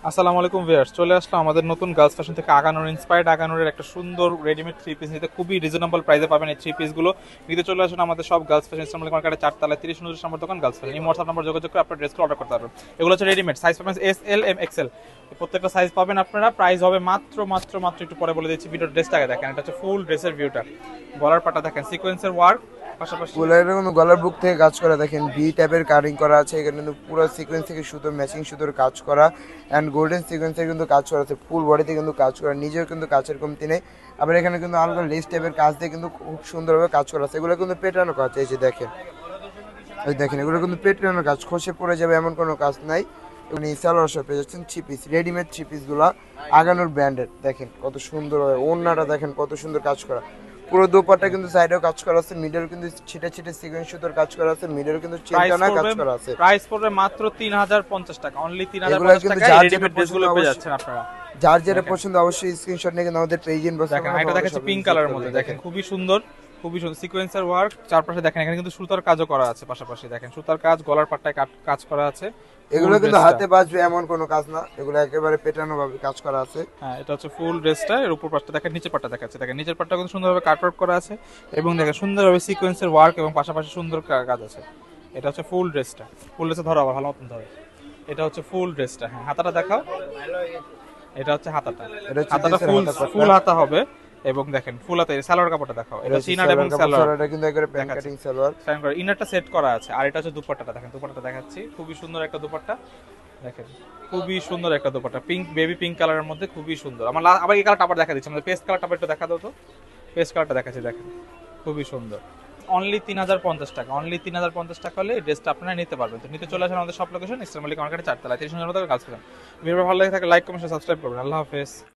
আসসালামু আলাইকুম ভিউয়ার্স, চলে আসলাম আমাদের নতুন গার্লস ফ্যাশন থেকে আগানোর ইন্সপায়ার্ড আগানোর একটা সুন্দর রেডিমেড থ্রি পিস নিতে খুবই রিজনেবল প্রাইসে পাবেন। এই থ্রি পিসগুলো নিতে চলে আসুন আমাদের সব গার্লস ফ্যাশন ইসলামিক মার্কেটের 4 তলায় 30 নম্বর দোকান গার্লস ফ্যাশন। এই হোয়াটসঅ্যাপ নাম্বার যোগাযোগ করে আপনার ড্রেসগুলো অর্ডার করতে পারবেন। এগুলো হচ্ছে রেডিমেড, সাইজ পাবেন এস এল এম এক্সেল, প্রত্যেকটা সাইজ পাবেন আপনারা। প্রাইস হবে মাত্র মাত্র মাত্র একটু পরে বলে দিচ্ছি। ভিডিওর ড্রেসটাকে দেখেন, এটা হচ্ছে ফুল ড্রেসের ভিউটা। গলার পাটা দেখেন সিকোয়েন্সের ওয়ার্ক, পাশাপাশি ফুলের কিন্তু গলার বুক থেকে কাজ করা, দেখেন ভি টাইপের কাটিং করা আছে। এখানে কিন্তু পুরো সিকোয়েন্স থেকে সুতো ম্যাচিং সুতোর কাজ করা অ্যান্ড গোল্ডেন সিকোয়েন্সের কিন্তু কাজ করা আছে। ফুল বডিতে কিন্তু কাজ করা, নিজেও কিন্তু কাজের কমতি নেই। আবার এখানে কিন্তু হালকা লেস টাইপের কাজ দিয়ে কিন্তু খুব সুন্দরভাবে কাজ করা আছে। এগুলো কিন্তু পেটানো কাজ, এই যে দেখেন, এই দেখেন এগুলো কিন্তু পেটানো কাজ, খসে পড়ে যাবে এমন কোনো কাজ নাই। এবং এই সালোয়ার শপে যাচ্ছেন থ্রি পিস, রেডিমেড থ্রি পিসগুলো আগানোর ব্র্যান্ডেড। দেখেন কত সুন্দর হয় ওড়নাটা, দেখেন কত সুন্দর কাজ করা। পুরো দোপাট্টা কিন্তু সাইডেও কাজ করা আছে, মিডল কিন্তু ছিটে ছিটে সিকোয়েন্স সুতোর কাজ করা আছে, মিডল কিন্তু চিন্তানা কাজ করা আছে। প্রাইস পড়বে মাত্র 3050 টাকা, অনলি এগুলো 3050 কিন্তু টাকায় যার যেটা রেডিমেড পছন্দ ড্রেসগুলো পেয়ে অবশ্যই, যাচ্ছেন আপনারা। যার যেটা দেখেন পছন্দ অবশ্যই স্ক্রিনশট নিয়ে কিন্তু আমাদের পেজ ইনবক্স দেখেন, এটা দেখাচ্ছে পিঙ্ক কালারের মধ্যে, দেখেন খুবই সুন্দর, খুবই সুন্দর সিকোয়েন্সের ওয়ার্ক চারপাশে। দেখেন এখানে কিন্তু সুতার কাজও করা আছে পাশাপাশি, দেখেন সুতার কাজ, গলার পাট্টায় কাজ করা আছে। ফুল এগুলো কিন্তু ড্রেসটা, হাতে বাজবে এমন কোনো কাজ না, এগুলো একেবারে পেটানো ভাবে কাজ করা আছে। হ্যাঁ এটা হচ্ছে ফুল ড্রেসটা। এর উপর পাটটা দেখেন, নিচের পাটটা দেখাচ্ছে, দেখেন নিচের পাটটা কিন্তু সুন্দরভাবে কাট আউট করা আছে এবং দেখেন সুন্দরভাবে সিকোয়েন্সের ওয়ার্ক এবং পাশাপাশি সুন্দর কাজ আছে। এটা হচ্ছে ফুল ড্রেসটা। ফুল ড্রেসে ধরো আবার ভালো মতন ধরো। এটা হচ্ছে ফুল ড্রেসটা, হ্যাঁ হাতাটা দেখাও। এটা হচ্ছে হাতাটা, এটা হচ্ছে হাতাটা ড্রেসের ফুল হাতা ফুল পাট্টা, হাতা হবে এবং দেখেন ফুল হাতে সালোয়ার কাপড়টা দেখাও। এটা এটা হচ্ছে চিনার এবং সালোয়ার কাপড়, সালোয়ার সালোয়ারটা কিন্তু একবারে প্যান্ট দেখাচ্ছে, কাটিং সালোয়ার। ইনারটা সেট করা আছে। আর এটা হচ্ছে দুপাট্টাটা, দেখেন দুপাট্টাটা দেখাচ্ছি, খুবই সুন্দর একটা দুপাট্টা। দেখেন খুবই সুন্দর একটা দুপাট্টা, পিঙ্ক বেবি পিঙ্ক কালারের মধ্যে, খুবই সুন্দর। আবার এই কালারটা আবার দেখা দিচ্ছি, আমাদের পেস্ট কালারটা একটু দেখা দাও তো। পেস্ট কালারটা দেখাচ্ছি, দেখেন খুবই সুন্দর। অনলি 3050 টাকা, অনলি 3050 টাকা হলে এই ড্রেসটা আপনারা নিতে পারবেন। তো নিতে চলে আসেন আমাদের সব লোকেশন ইসলাম আলী মার্কেটের 4 তলায় 30 নম্বর গাছ। ভিডিও ভালো লাগে থাকে লাইক কমেন্ট সাবস্ক্রাইব করবেন। আল্লাহ হাফেজ।